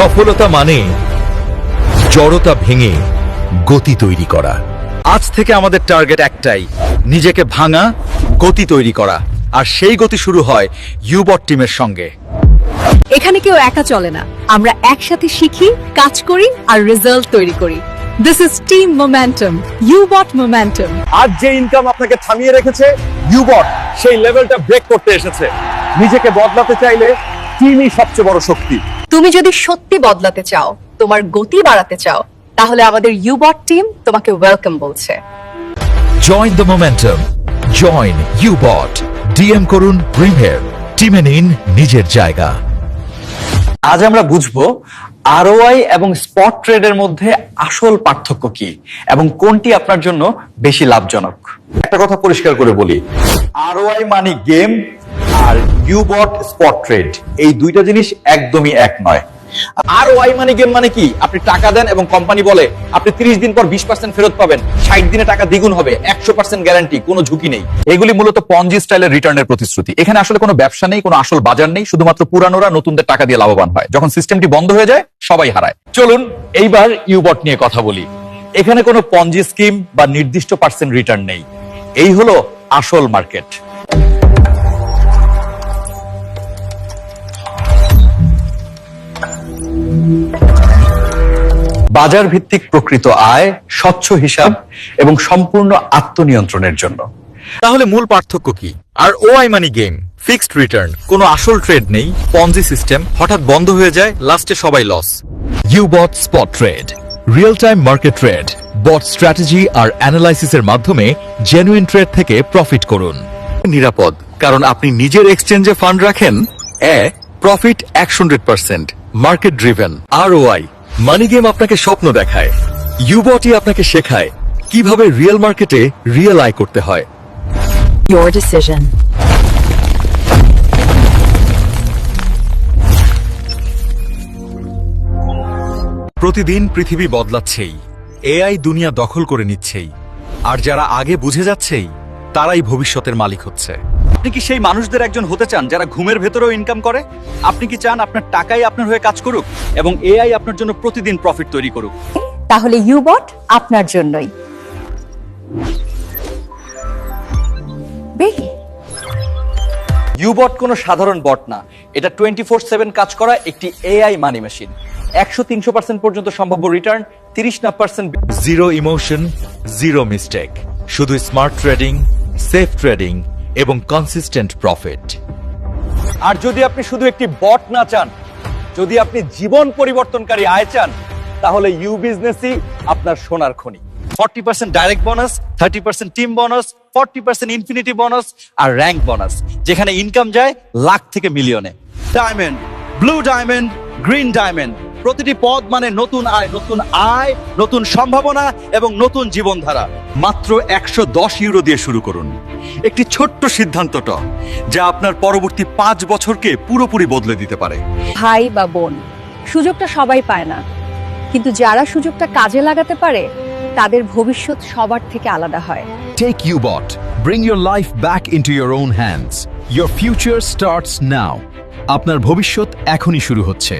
সফলতা মানে জড়তা ভেঙে গতি তৈরি করা। আজ থেকে আমাদের টার্গেট একটাই, নিজেকে ভাঙা, গতি তৈরি করা। আর সেই গতি শুরু হয় ইউবট টিমের সঙ্গে। এখানে কেউ একা চলে না, আমরা একসাথে শিখি, কাজ করি আর রেজাল্ট তৈরি করি। This is team momentum, Ubot momentum. আজ যে ইনকাম আপনাকে থামিয়ে রেখেছে, ইউবট সেই লেভেলটা ব্রেক করতে এসেছে। নিজেকে বদলাতে চাইলে টিমই সবচেয়ে বড় শক্তি। তুমি যদি সত্যি বদলাতে চাও, তোমার গতি বাড়াতে চাও, তাহলে আমাদের ইউবট টিম তোমাকে ওয়েলকাম বলছে। Join the momentum, join Ubot. DM করুন প্রিমিয়ার, টিমে নিন নিজের জায়গা। আজ আমরা বুঝবো আরওআই এবং স্পট ট্রেডের মধ্যে আসল পার্থক্য কি এবং কোনটি আপনার জন্য বেশি লাভজনক। একটা কথা পরিষ্কার করে বলি, আরওআই মানে গেম আর ইউবট স্পট ট্রেড, এই দুইটা জিনিস একদমই এক নয়। আরওআই মানে গেম মানে কি? আপনি টাকা দেন এবং কোম্পানি বলে আপনি 30 দিন পর 20% ফেরত পাবেন, 60 দিনে টাকা দ্বিগুণ হবে, 100% গ্যারান্টি, কোনো ঝুঁকি নেই। এগুলি মূলত পঞ্জি স্টাইলের রিটার্নের প্রতিশ্রুতি। এখানে আসলে কোনো ব্যবসা নেই, কোনো আসল বাজার নেই, শুধুমাত্র পুরানোরা নতুনদের টাকা দিয়ে লাভবান হয়। যখন সিস্টেমটি বন্ধ হয়ে যায়, সবাই হারায়। চলুন এইবার ইউবট নিয়ে কথা বলি। এখানে কোনো পঞ্জি স্কিম বা নির্দিষ্ট পার্সেন্ট রিটার্ন নেই। এই হলো আসল মার্কেট। বাজার ভিত্তিক প্রকৃত আয়, স্বচ্ছ হিসাব এবং সম্পূর্ণ আত্মনিয়ন্ত্রণের জন্য। তাহলে মূল পার্থক্য কি? ROI money game, fixed return, কোনো আসল ট্রেড নেই, পঞ্জি সিস্টেম, হঠাৎ বন্ধ হয়ে যায়, লাস্টে সবাই loss. Ubot spot trade, real time market trade, bot strategy আর অ্যানালাইসিসের মাধ্যমে জেনুইন ট্রেড থেকে প্রফিট করুন। নিরাপদ, কারণ আপনি নিজের এক্সচেঞ্জে ফান্ড রাখেন। Profit 100%, market driven. ROI money game আপনাকে স্বপ্ন দেখায়, ইউবটই আপনাকে শেখায় কিভাবে রিয়েল মার্কেটে রিয়েল আয় করতে হয়। Your decision. প্রতিদিন পৃথিবী বদলাচ্ছেই, এআই দুনিয়া দখল করে নিচ্ছেই, আর যারা আগে বুঝে যাচ্ছেই তারাই ভবিষ্যতের মালিক হচ্ছে। আপনি কি সেই মানুষদের একজন হতে চান যারা ঘুমের ভেতরেও ইনকাম করে? আপনি কি চান আপনার টাকাই আপনার হয়ে কাজ করুক এবং এআই আপনার জন্য প্রতিদিন প্রফিট তৈরি করুক? তাহলে ইউবট আপনার জন্যই। বেবি, ইউবট কোনো সাধারণ বট না, এটা 24/7 কাজ করা একটি এআই মানি মেশিন। 100-300% পর্যন্ত সম্ভাব্য return, 30% zero emotion, zero mistake, শুধু স্মার্ট ট্রেডিং, সেফ ট্রেডিং এবং কনসিস্টেন্ট প্রফিট। আর যদি আপনি শুধু একটি বট না চান, যদি আপনি জীবন পরিবর্তনকারী আয় চান, তাহলে ইউ বিজনেসই আপনার সোনার খনি। 40% direct bonus, 30% team bonus, 40% infinity bonus আর র্যাঙ্ক বোনাস, যেখানে ইনকাম যায় লাখ থেকে মিলিয়নে। Diamond, blue diamond, green diamond, প্রতিটি পদ মানে নতুন আয়, নতুন সম্ভাবনা এবং নতুন জীবনধারা। মাত্র 110 ইউরো দিয়ে শুরু করুন। একটি ছোট্ট সিদ্ধান্তটা যা আপনার পরবর্তী 5 বছরকে পুরোপুরি বদলে দিতে পারে। ভাই বা বোন, সুযোগটা সবাই পায় না, কিন্তু যারা সুযোগটা কাজে লাগাতে পারে তাদের ভবিষ্যৎ সবার থেকে আলাদা হয়। Take Ubot. Bring your life back into your own hands. Your future starts now. আপনার ভবিষ্যৎ এখনই শুরু হচ্ছে।